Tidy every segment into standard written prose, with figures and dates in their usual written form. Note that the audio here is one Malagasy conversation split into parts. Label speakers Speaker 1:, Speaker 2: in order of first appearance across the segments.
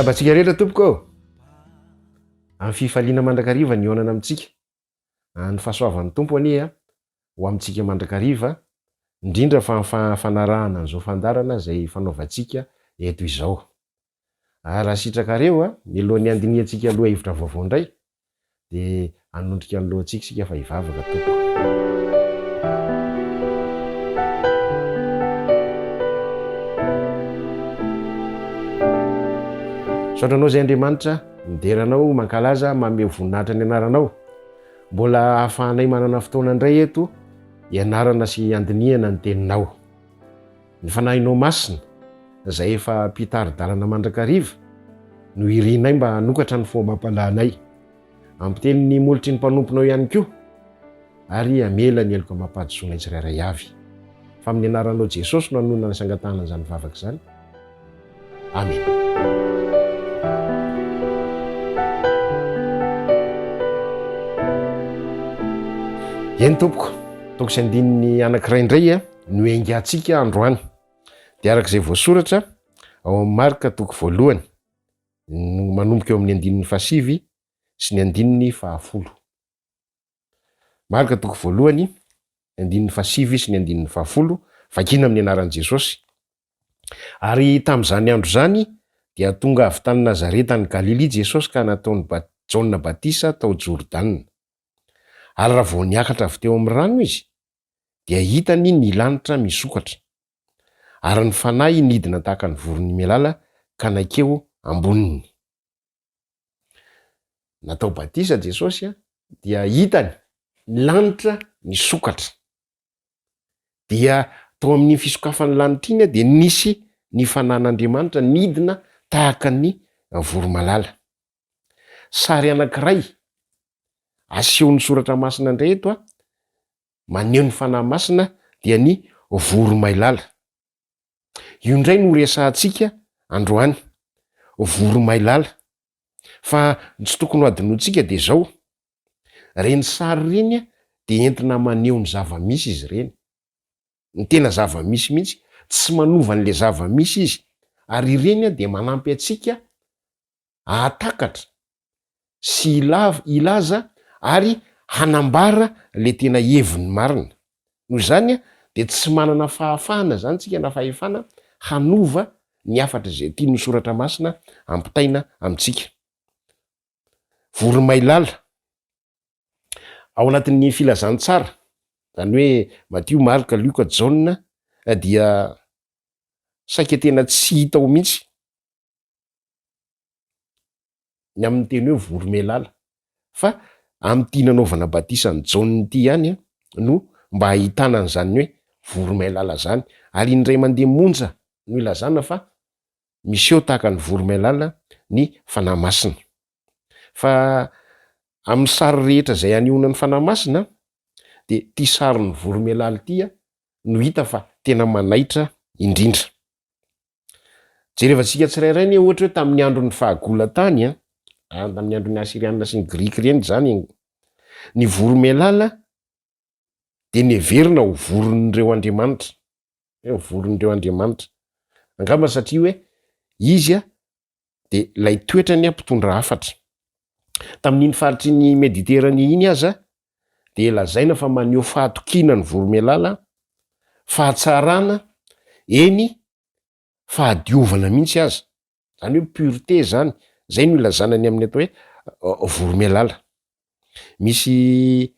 Speaker 1: Arabantsika rehetra tompoko amin'ny fifaliana mandrakariva ny onana amintsika ny fahasoavan'ny tompo anie ho amintsika mandrakariva indrindra fa fanarahana an'izao fandarana izay fanaovantsika eto izao. Raha sitrakareo milohan'ny andiniantsika aloha hevitra vaovao indray dia hanondrika ny lohantsika sika fa hivavaka tompoko. Saotranao zay Andriamanitra mideranao mankalaza mameho voninahitra ny anaranao. Mbola ahafahanay manana fotoana indray eto ianarana sy andiniana ny teninao. Ny fanahinao masina izay efa mpitary-dalana mandrakariva no irinay mba hanokatra ny fomba ampalanay. Ampiteny ny molotry ny mpanomponao ihany koa ary amela ny eloka mampadisoanay tsirairay avy. Fa amin'ny anaranao Jesosy no hanonana ny sangatanana izany vavaka izany. Amen. Eny tompoko, toko sy andininy anankiray indray no engatsika androany. Dia arak'izay voasoratra ao amin'ny Marka toko voalohany no manomboka eo amin'ny andininy fahasivy sy ny andininy fahafolo. Marka toko voalohany, andininy fahasivy sy ny andininy fahafolo, vakina amin'ny anaran'i Jesosy. Ary tamin'izany andro zany dia tonga avy tany Nazareta ny Galili Jesosy ka nataony Jaona Batisa tao Jordanina. Ary raha vao niakatra avy teo amin'ny rano izy dia hitany ny lanitra misokatra ary ny fanahy nidina tahaka ny voron'ny mialala ka naikeo amboniny. Natao batisa Jesosy dia hitany ny lanitra misokatra. Dia tao amin'ny fisokafan'ny lanitra iny dia nisy ny fanan'Andriamanitra nidina tahaka ny voromalala. Sary anankiray asehon'ny soratra masina indray eto maneho ny fanahy masina dia ny voromailala. Io indray no resahantsika androany, voromailala. Fa tsy tokony ho adinoantsika dia zao, reny sary reny dia entina maneho ny zava-misy izy reny. Ny tena zava-misy mihitsy, tsy manova an'le zava-misy izy, ary ireny dia manampy antsika ahatakatra sy ilaza ary hanambara le tena heviny marina. Noho izany dia tsy manana fahafahana zany tsika na fahefana hanova ny afatra izay tian'ny soratra masina ampitaina amintsika. Voromailala ao anatin'ny filazantsara, zany hoe Matthieu, Marka, Luka, Jaona, dia saika tena tsy hita ao mihitsy ny amin'ny teny hoe voromailala, fa amin'ity nanaovana batisa ny Jaona ity ihany no mba ahitana an'izany hoe voromailala zany. Ary indray mandeha monja no ilazana fa misy eo tahaka ny voromailala ny fanahy masina. Fa amin'ny sary rehetra izay anehoana ny fanahy masina dia ity sarin'ny voromailala ity no hita fa tena manaitra indrindra. Jerevantsika tsirairay ny ohatra hoe tamin'ny andro ny fahagolan-tany tamin'ny andro ny Asiriana sy ny Grika ireny zany, ny voromailala dia neverina ho voron'ireo Andriamanitra. Voron'ireo Andriamanitra. Angamba satria hoe izy dia ilay toetrany mpitondra hafatra. Tamin'iny faritry ny Mediterania iny aza dia lazaina fa maneho fahatokiana ny voromailala, fahatsarana, eny fahadiovana mihitsy aza. Zany hoe pureté zany. Zay no ilazana ny amin'ny atao hoe voromailala. Misy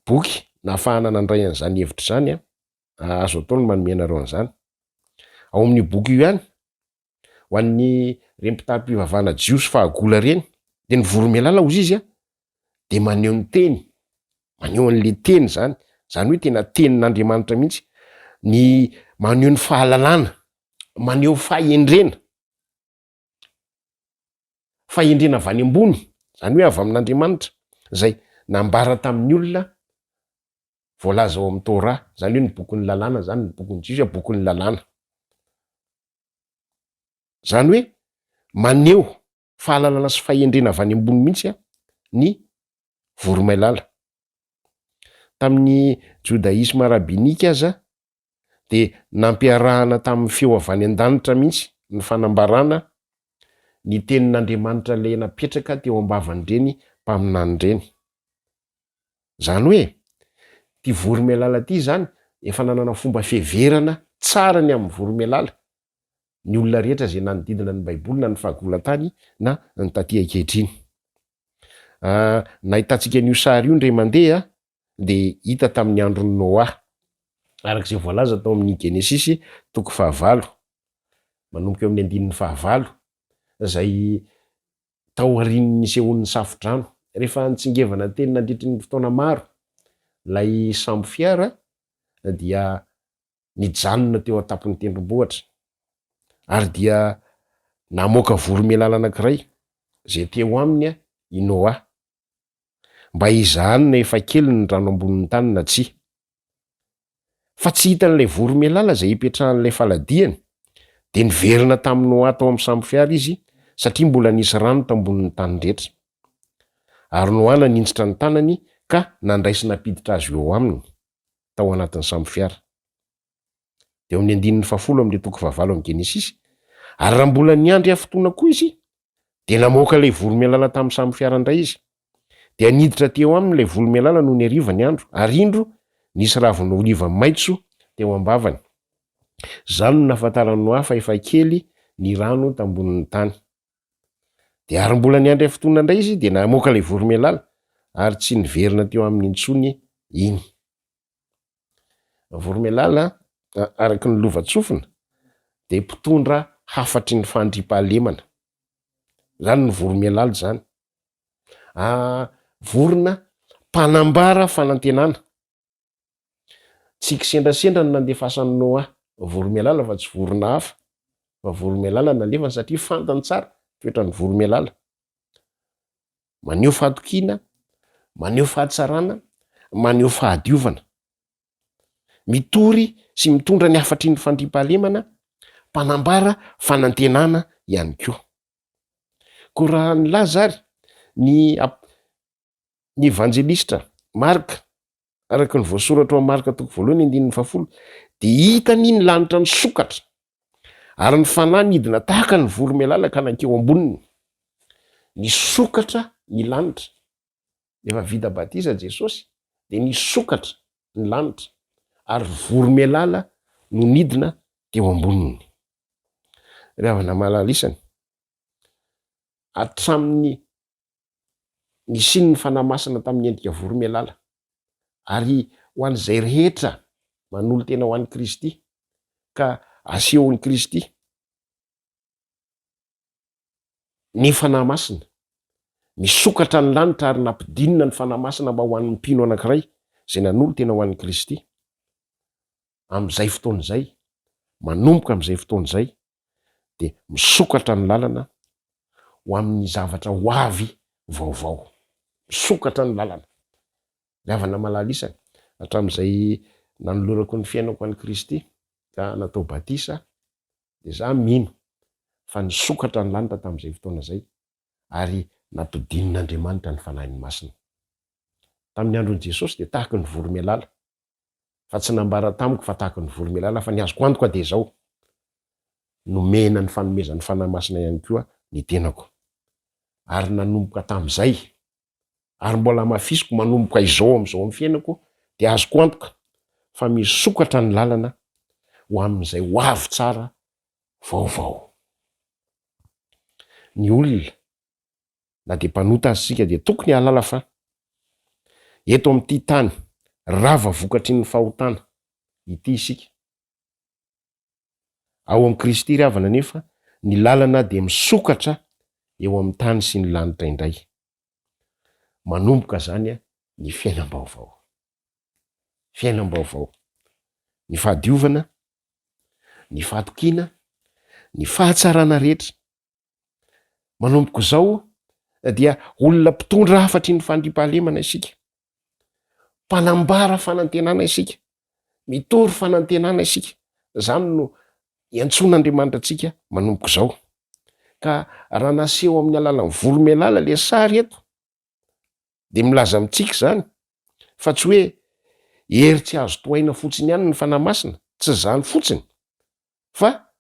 Speaker 1: boky nahafahana nandray an'izany hevitra zany azo atao ny manome anareo an'izany. Ao amin'ny boky io ihany, ho an'ny rem-pitarim-pivavahana jiosy fahagola reny, dia ny voromailala hozy izy dia maneho ny teny, maneho an'le teny zany. Zany hoe tena tenin'Andriamanitra mihitsy, ny maneho ny fahalalana, maneho fahendrena. Fahendrena avy any ambony, zany hoe avy amin'Andriamanitra, izay nambara tamin'ny olona voalaza ao amin'ny Torah, zany hoe ny bokon'ny lalàna zany, ny bokon'ny jiosy bokon'ny lalàna. Zany hoe maneho fahalalana sy fahendrena avy any ambony mihitsy ny voromailala. Tamin'ny jodaisma rabinika aza dia nampiarahana tamin'ny feo avy any an-danitra mihitsy ny fanambarana ny tenin'Andriamanitra le napetraka teo ambavan'ireny mpaminany ireny. Zany hoe ty voromailala ty zany efa nanana fomba fiheverana tsara ny amin'ny voromailala ny olona rehetra zay nanodidina ny baiboly na ny fahagolan-tany na ny taty ankehitriny. Nahitantsika an'io sary io ndray mandeha de hita tamin'ny andron'ny Noa, arak'izay voalaza tao amin'ny Genesisy toko 9 manomboka eo amin'ny 9 zay tao aorian'ny nisehoan'ny safodrano rehefa nitsingevana teny nandritry ny fotoana maro lay sambo fiara dia nijanona teo an-tampon'ny tendrombohitra ary dia namoaka voromailala anankiray zay teo aminy i Noa mba hizahanana efa kely ny rano ambonin'ny tany na tsia. Fa tsy hitan'ilay voromailala zay hipetrahan'ilay faladiany de niverina tamin'ny Noa tao amin'ny sambo fiara izy satria mbola nisy rano tambonin'ny tany rehetra. Ary Noa naninjitra ny tanany ka nandraisy napiditra azy eo aminy tao anatin'ny sambo fiara. Deo amin'ny 10 amin'ny toko 9 amin'ny Genesisy. Ary raha mbola niandry afotoana koa izy de namoaka ilay voromailala tamin'ny sambo fiara indray izy. De niditra teo amin'ilay voromailala noho ny hariva ny andro, ary indro nisy ravina maitso teo ambavany. Zany no nahafantaran'ny Noa fa efa kely ny rano tambonin'ny tany. De ary mbola niandry afotoana indray izy de namoaka ilay voromailala ary tsy niverina teo amin'ny intsony iny. Voromailala araky ny lovatsofina de mpitondra hafatry ny fandriampahalemana. Zany ny voromailala zany. Vorona mpanambara fanantenana. Tsy kisendrasendra no nandefasan'ny Noa voromailala fa tsy vorona hafa fa voromailala nalefany satria fantany tsara toetran'ny voromailala. Maneho fahatokiana, maneho fahatsarana, maneho fahadiovana. Mitory sy mitondra ny hafatry ny fandriampahalemana, mpanambara fanantenana ihany koa. Koa raha nilaza ary ny evanjelistra Marka araky ny voasoratra ao Marka toko 1:10 de hitany ny lanitra ny sokatra ary ny fanahy nidina tahaka ny voromailala ka nankeo amboniny. Ny sokatra ny lanitra. Efa vita batisa Jesosy de ny sokatra ny lanitra ary voromailala no nidina teo amboniny. Ravana malalisany hatramin'ny nisiny ny fanamasina tamin'ny endrika voromailala ary ho an'izay rehetra manolo tena ho an'i Kristy ka asehon'i Kristy ny fanamasina misokatra ny lanitra ary nampidinina ny fanamasina mba ho an'ny mpino anankiray zay nanolo tena ho an'i Kristy am'izay fotoana izay, manomboka am'izay fotoana izay de misokatra ny lalana ho amin'ny zavatra ho avy vaovao. Misokatra ny lalana. Ravana malalisana hatramin'izay nanolorako ny fiainako an'i Kristy ka natao batisa de za mino fa nisokatra ny lanitra tamin'izay fotoana izay ary nampidin'Andriamanitra ny fanahiny masina. Tamin'ny andron'i Jesosy de tahaka ny voromailala. Fa tsy nambara tamiko fa tahaka ny voromailala fa ny azoko antoka de zao. Nomena ny fanomezan'ny fanahy masina ihany koa ny tenako. Ary nanomboka tamin'izay ary mbola mafisiko manomboka izao am'izao amin'ny fiainako de azoko antoka fa misokatra ny lalana ho amin'izay ho avy tsara vaovao. Ny olona na de mpanota azy sika de tokony halala fa eto amin'ity tany rava vokatry ny fahotana ity isika. Ao amin'i Kristy ravana nefa ny lalana de misokatra eo amin'ny tany sy ny lanitra indray. Manomboka zany ny fiainam-baovao. Fiainam-baovao. Ny fahadiovana, ny fahatokiana, ny fahatsarana rehetra. Manomboka zao dia olona mpitondra hafatry ny fandriampahalemana isika. Mpanambara fanantenana isika. Mitory fanantenana isika. Zany no iantson'Andriamanitra antsika manomboka zao. Ka raha naseho amin'ny alalan'ny voromailala le sary eto de milaza amintsika zany fa tsy hoe hery tsy azo tohaina fotsiny ihany ny fanahy masina, tsy zany fotsiny fa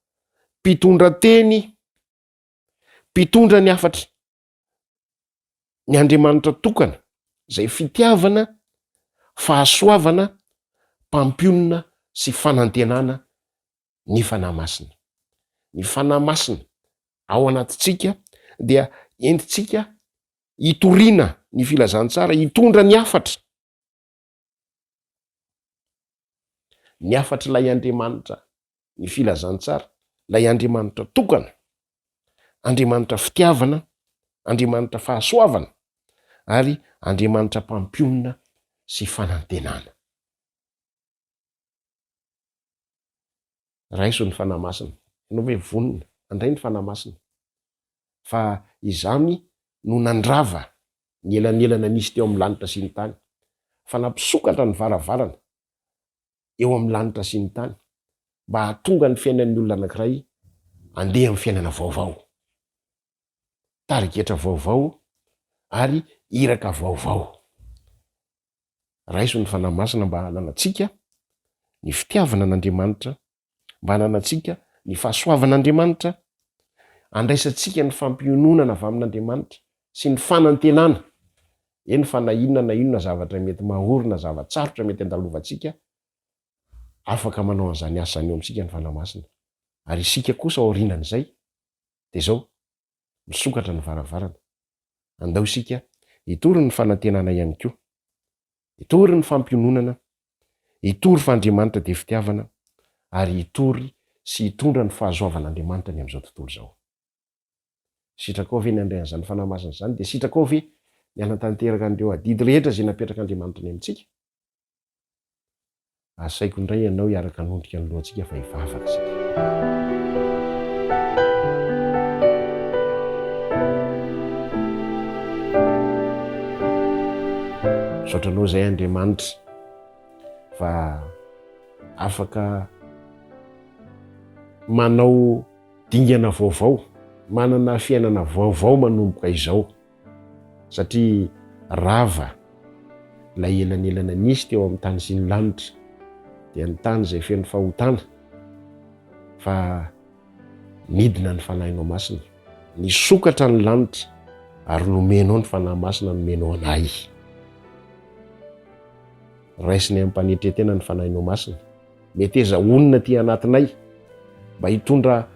Speaker 1: mpitondra teny, mpitondra ny afatra ny Andriamanitra tokana zay fitiavana, fahasoavana, mpampionana sy fanantenana ny fanahy masina. Ny fanahy masina ao anatintsika dia entintsika hitoriana ny filazantsara, hitondra ny afatra. Ny afatra lay Andriamanitra, ny filazantsara, lay Andriamanitra tokana, Andriamanitra fitiavana, Andriamanitra fahasoavana, ary Andriamanitra mpampionana sy fanantenana. Raiso ny fanahy masina. Ianao hoe vonina, andray ny fanahy masina. Fa izany no nandrava ny elanelana nisy teo amin'ny lanitra sy ny tany. Fa nampisokatra ny varavarana eo amin'ny lanitra sy ny tany mba hahatonga ny fiainan'ny olona anankiray andeha amin'ny fiainana vaovao. Tariketra vaovao ary iraka vaovao. Raiso ny fanahy masina mba hananantsika ny fitiavana n'Andriamanitra, mba hananantsika ny fahasoavan'Andriamanitra, andraisantsika ny fampiononana avy amin'Andriamanitra sy ny fanantenana. Eny fa na inona zavatra mety mahorona, zavatsarotra mety andalovantsika, afaka manao an'izany asany eo amintsika ny fanahy masina. Ary isika kosa aorinan'izay dia zao misokatra ny varavarana. Andao isika hitory ny fanantenana ihany koa, hitory ny fampiononana, hitory fa Andriamanitra dia fitiavana, ary hitory sy hitondra ny fahazoavan'Andriamanitra ny amin'izao tontolo izao. Sitraka ao ve ny andray an'izany fanahy masina izany, dia sitraka ao ve ny hanatanteraka an'ireo adidy rehetra izay napetraka Andriamanitra ny amintsika? Asaiko indray ianao hiaraka hanondrika ny lohantsika fa hivavaka isika. Misaotranao izay Andriamanitra fa afaka manao dingana vaovao, manana fiainana vaovao manomboka izao, satria rava lay elanelana nisy teo amin'ny tany sy ny lanitra dia ny tany izay feno fahotana, fa midina ny fanahinao masina, nisokatra ny lanitra ary nomenao ny fanahy masina, nomenao anay. Raisiny amin'ny mpanetretena ny fanahinao masina, meteza onona ty anatinay, mba hitondra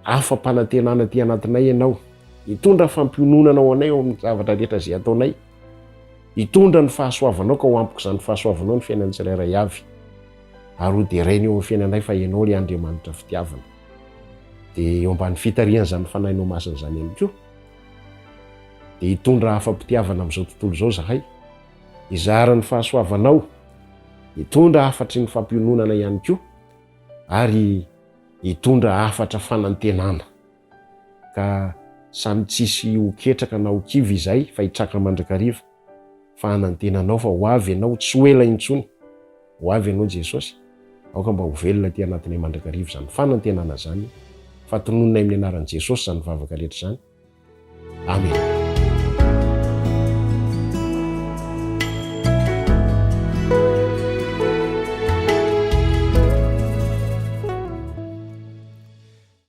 Speaker 1: afam-panantenana ty anatinay ianao, hitondra fampiononana ao anay ao amin'ny zavatra rehetra izay ataonay, hitondra ny fahasoavanao ka ho ampiko izany fahasoavanao ny fiainan'ny tsirairay avy, ary ho derainy eo amin'ny fiainanay fa ianao ilay Andriamanitra fitiavana. Dia eo ambany fitariana izany fanahinao masina izany ihany koa, dia hitondra afam-pitiavana amin'izao tontolo izao zahay, hizara ny fahasoavanao, hitondra afatry ny fampiononana ihany koa, ary hitondra afatra fanantenana, ka samy tsisy ho ketraka na ho kivy izay fa hitraka mandrakariva, fa hanantenanao fa ho avy ianao, tsy ho ela intsony, ho avy ianao Jesosy, aoka mba ho velona ty anatinay mandrakariva izany fanantenana zany, fa tonononay amin'ny anaran'i Jesosy izany vavaka rehetra izany. Amen.